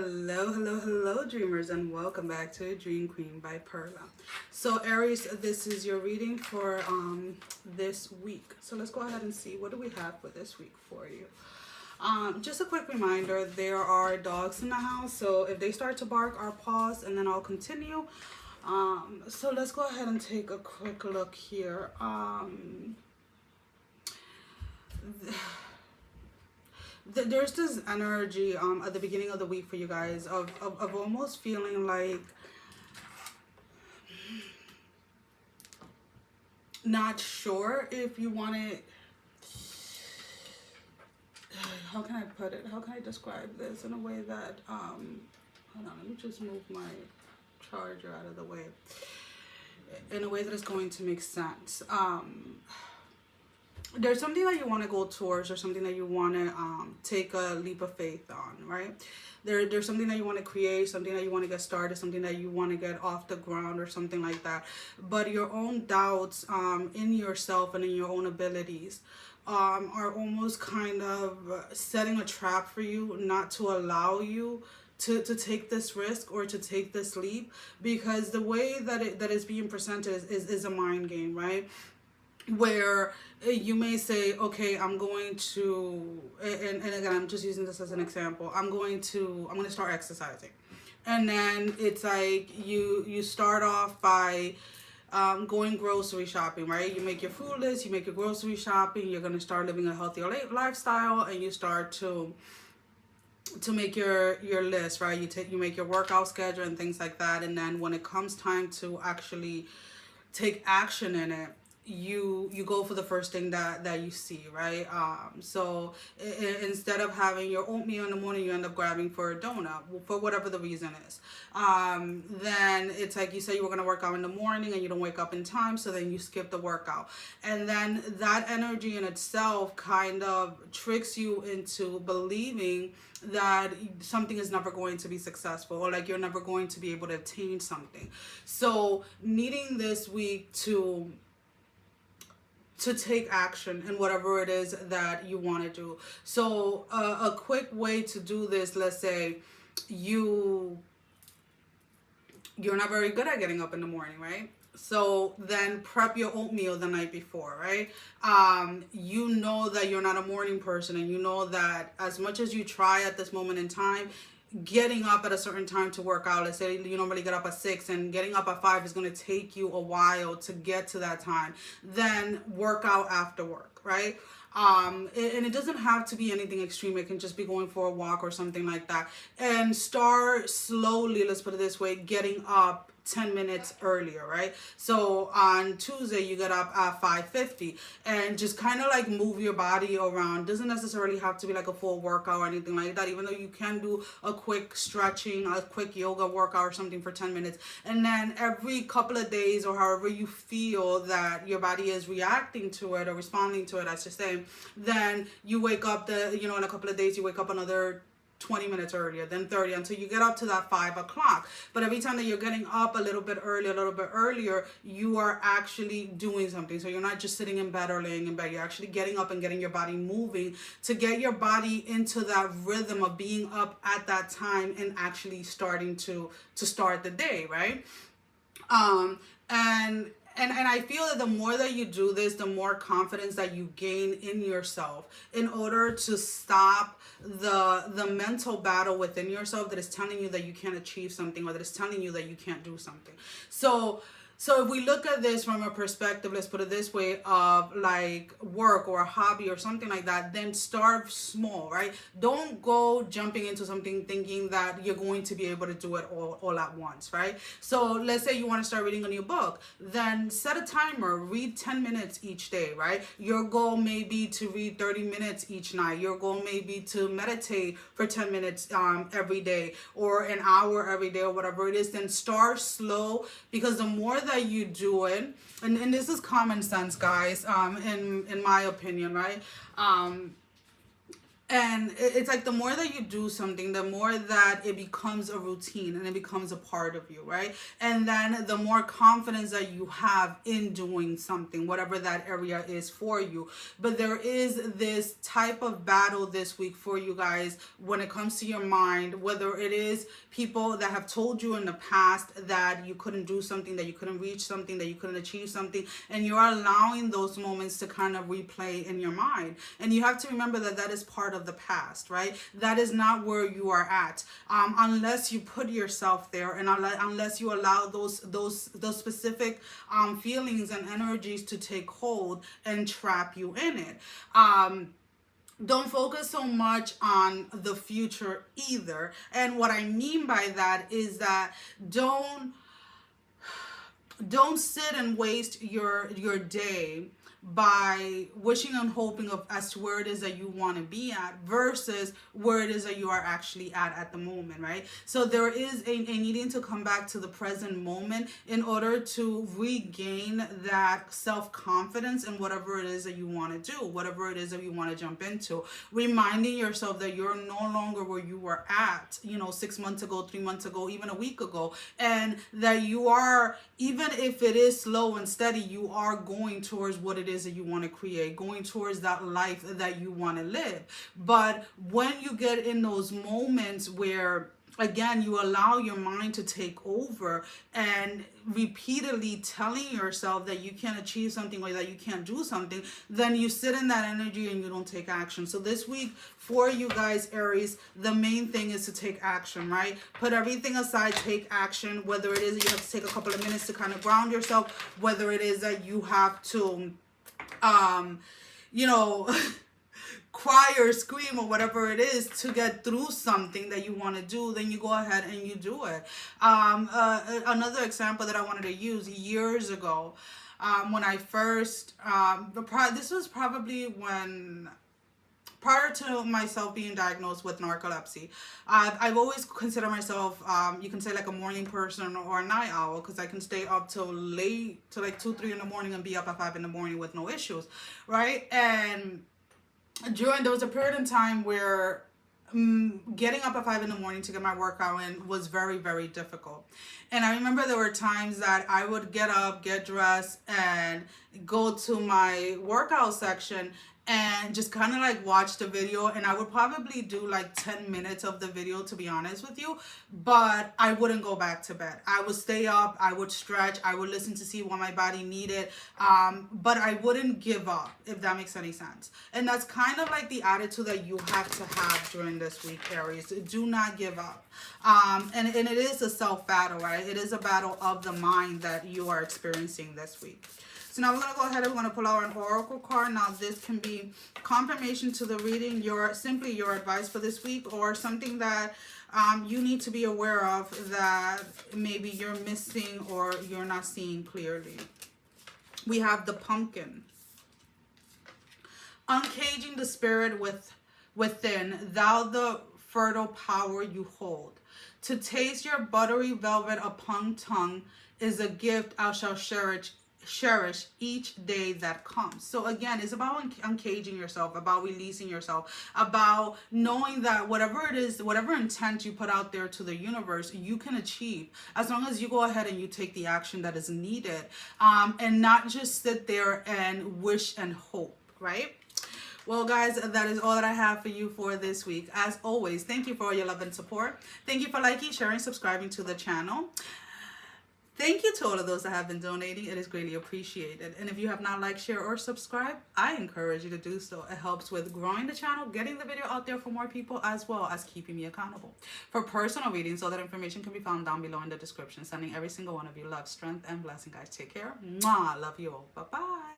Hello, dreamers, and welcome back to Dream Queen by Perla. So, Aries, this is your reading for this week. So, let's go ahead and see what do we have for this week for you. Just a quick reminder, there are dogs in the house, so if they start to bark, I'll pause and then I'll continue. So, let's go ahead and take a quick look here. There's this energy at the beginning of the week for you guys of almost feeling like not sure if you want it. How can I put it? How can I describe this in a way that hold on, let me just move my charger out of the way in a way that is going to make sense. There's something that you want to go towards, or something that you want to take a leap of faith on, right? There's something that you want to create, something that you want to get started, something that you want to get off the ground or something like that. But your own doubts in yourself and in your own abilities are almost kind of setting a trap for you, not to allow you to take this risk or to take this leap, because the way that is being presented is a mind game, right? Where you may say, okay, I'm going to, and again, I'm just using this as an example, I'm going to start exercising. And then it's like you start off by going grocery shopping, right? You make your food list, you make your grocery shopping, you're going to start living a healthier lifestyle, and you start to make your list, right? You make your workout schedule and things like that. And then when it comes time to actually take action in it, you go for the first thing that you see, right? So instead of having your oatmeal in the morning, you end up grabbing for a donut for whatever the reason is. Then it's like you say you were going to work out in the morning and you don't wake up in time, so then you skip the workout. And then that energy in itself kind of tricks you into believing that something is never going to be successful, or like you're never going to be able to attain something. So needing this week to take action in whatever it is that you want to do. So a quick way to do this, let's say you're not very good at getting up in the morning, right? So then prep your oatmeal the night before, right? You know that you're not a morning person, and you know that as much as you try at this moment in time, getting up at a certain time to work out, let's say you normally get up at 6, and getting up at 5 is going to take you a while to get to that time. Then work out after work, right? And it doesn't have to be anything extreme. It can just be going for a walk or something like that. And start slowly, let's put it this way, getting up 10 minutes earlier, right? So on Tuesday you get up at 5:50, and just kind of like move your body around. Doesn't necessarily have to be like a full workout or anything like that, even though you can do a quick stretching, a quick yoga workout or something for 10 minutes. And then every couple of days, or however you feel that your body is reacting to it or responding to it, I should say, then you wake up in a couple of days you wake up another 20 minutes earlier, then 30, until you get up to that 5 o'clock. But every time that you're getting up a little bit earlier, you are actually doing something. So you're not just sitting in bed or laying in bed. You're actually getting up and getting your body moving to get your body into that rhythm of being up at that time and actually starting to start the day, right? And I feel that the more that you do this, the more confidence that you gain in yourself, in order to stop the mental battle within yourself that is telling you that you can't achieve something, or that is telling you that you can't do something. So if we look at this from a perspective, let's put it this way, of like work or a hobby or something like that, then start small, right? Don't go jumping into something thinking that you're going to be able to do it all at once, right? So let's say you want to start reading a new book, then set a timer, read 10 minutes each day, right? Your goal may be to read 30 minutes each night. Your goal may be to meditate for 10 minutes every day, or an hour every day, or whatever it is. Then start slow, because the more that you do it, and this is common sense, guys, in my opinion, right? And it's like the more that you do something, the more that it becomes a routine and it becomes a part of you, right? And then the more confidence that you have in doing something, whatever that area is for you. But there is this type of battle this week for you guys when it comes to your mind, whether it is people that have told you in the past that you couldn't do something, that you couldn't reach something, that you couldn't achieve something, and you're allowing those moments to kind of replay in your mind. And you have to remember that that is part of the past, right? That is not where you are at, unless you put yourself there, and unless you allow those specific feelings and energies to take hold and trap you in it. Don't focus so much on the future either. And what I mean by that is that don't sit and waste your day by wishing and hoping of as to where it is that you want to be at versus where it is that you are actually at the moment, right? So there is a needing to come back to the present moment in order to regain that self-confidence in whatever it is that you want to do, whatever it is that you want to jump into, reminding yourself that you're no longer where you were at, 6 months ago, 3 months ago, even a week ago, and that you are, even if it is slow and steady, you are going towards what it is that you want to create, going towards that life that you want to live. But when you get in those moments where, again, you allow your mind to take over and repeatedly telling yourself that you can't achieve something or that you can't do something, then you sit in that energy and you don't take action. So this week for you guys, Aries, the main thing is to take action, right? Put everything aside, take action, whether it is that you have to take a couple of minutes to kind of ground yourself, whether it is that you have to cry or scream or whatever it is to get through something that you want to do, then you go ahead and you do it. Another example that I wanted to use years ago, when I first, this was probably when, prior to myself being diagnosed with narcolepsy, I've always considered myself, you can say like a morning person or a night owl, because I can stay up till late, to like 2, 3 in the morning and be up at 5 in the morning with no issues, right? And there was a period in time where getting up at 5 in the morning to get my workout in was very, very difficult. And I remember there were times that I would get up, get dressed, and go to my workout section and just kind of like watch the video, and I would probably do like 10 minutes of the video, to be honest with you, but I wouldn't go back to bed. I would stay up, I would stretch, I would listen to see what my body needed, but I wouldn't give up, if that makes any sense. And that's kind of like the attitude that you have to have during this week, Aries. Do not give up. And it is a self-battle, right? It is a battle of the mind that you are experiencing this week. So now we're going to go ahead and we're going to pull out an oracle card. Now this can be confirmation to the reading, simply your advice for this week, or something that you need to be aware of that maybe you're missing or you're not seeing clearly. We have the pumpkin. Uncaging the spirit within, thou the fertile power you hold. To taste your buttery velvet upon tongue is a gift I shall cherish each day that comes. So again, it's about uncaging yourself, about releasing yourself, about knowing that whatever it is, whatever intent you put out there to the universe, you can achieve, as long as you go ahead and you take the action that is needed, and not just sit there and wish and hope, right? Well, guys, that is all that I have for you for this week. As always, thank you for all your love and support. Thank you for liking, sharing, subscribing to the channel. Thank you to all of those that have been donating. It is greatly appreciated. And if you have not liked, share, or subscribed, I encourage you to do so. It helps with growing the channel, getting the video out there for more people, as well as keeping me accountable. For personal readings, all that information can be found down below in the description. Sending every single one of you love, strength, and blessing, guys. Take care. Mwah. Love you all. Bye-bye.